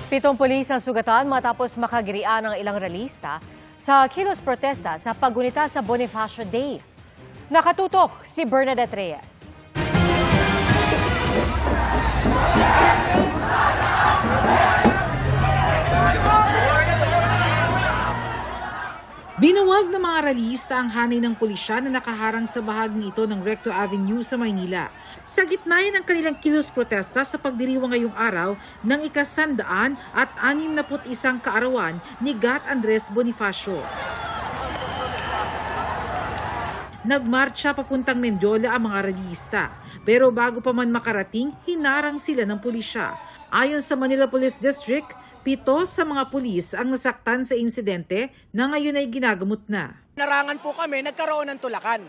Pitong pulis ang sugatan matapos makagirian ng ilang realista sa kilos protesta sa paggunita sa Bonifacio Day. Nakatutok si Bernadette Reyes. Binuwag ng mga realista ang hanay ng pulisya na nakaharang sa bahaging ito ng Recto Avenue sa Maynila. Sa gitna yan ng kanilang kilos protesta sa pagdiriwang ngayong araw ng ika-161 kaarawan ni Gat Andres Bonifacio. Nagmarcha papuntang Mendiola ang mga realista, pero bago pa man makarating, hinarang sila ng pulisya. Ayon sa Manila Police District, 7 sa mga pulis ang nasaktan sa insidente na ngayon ay ginagamot na. Narangan po kami, nagkaroon ng tulakan.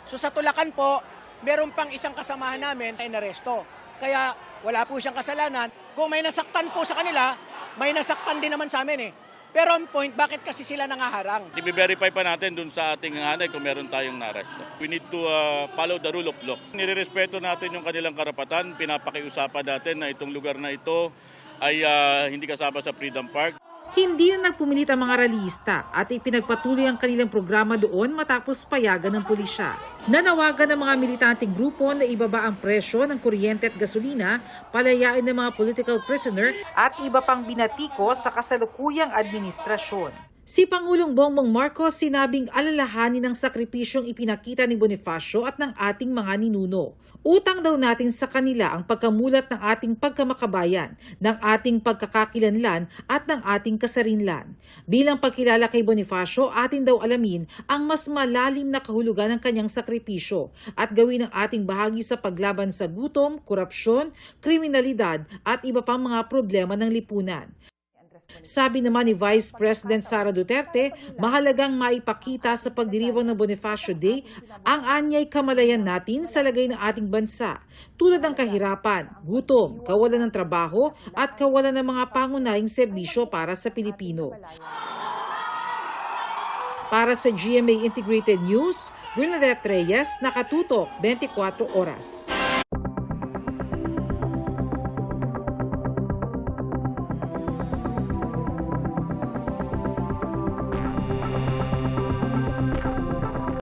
So sa tulakan po, meron pang isang kasamahan namin sa inaresto. Kaya wala po siyang kasalanan. Kung may nasaktan po sa kanila, may nasaktan din naman sa amin eh. Pero on point, bakit kasi sila nangaharang? I-verify pa natin dun sa ating hanay kung meron tayong naresto. We need to follow the rule of law. Nirerespeto natin yung kanilang karapatan. Pinapakiusapan natin na itong lugar na ito ay hindi kasama sa Freedom Park. Hindi na nagpumilit ang mga realista at ipinagpatuloy ang kanilang programa doon matapos payagan ng pulisya. Nanawagan ng mga militanteng grupo na ibaba ang presyo ng kuryente at gasolina, palayain ng mga political prisoner at iba pang binatiko sa kasalukuyang administrasyon. Si Pangulong Bongbong Marcos sinabing alalahanin ng sakripisyong ipinakita ni Bonifacio at ng ating mga ninuno. Utang daw natin sa kanila ang pagkamulat ng ating pagkamakabayan, ng ating pagkakakilanlan at ng ating kasarinlan. Bilang pagkilala kay Bonifacio, atin daw alamin ang mas malalim na kahulugan ng kanyang sakripisyo at gawin ang ating bahagi sa paglaban sa gutom, korupsyon, kriminalidad at iba pang mga problema ng lipunan. Sabi naman ni Vice President Sara Duterte, mahalagang maipakita sa pagdiriwang ng Bonifacio Day ang anyay kamalayan natin sa lagay ng ating bansa, tulad ng kahirapan, gutom, kawalan ng trabaho at kawalan ng mga pangunahing serbisyo para sa Pilipino. Para sa GMA Integrated News, Bernadette Reyes, nakatutok 24 oras.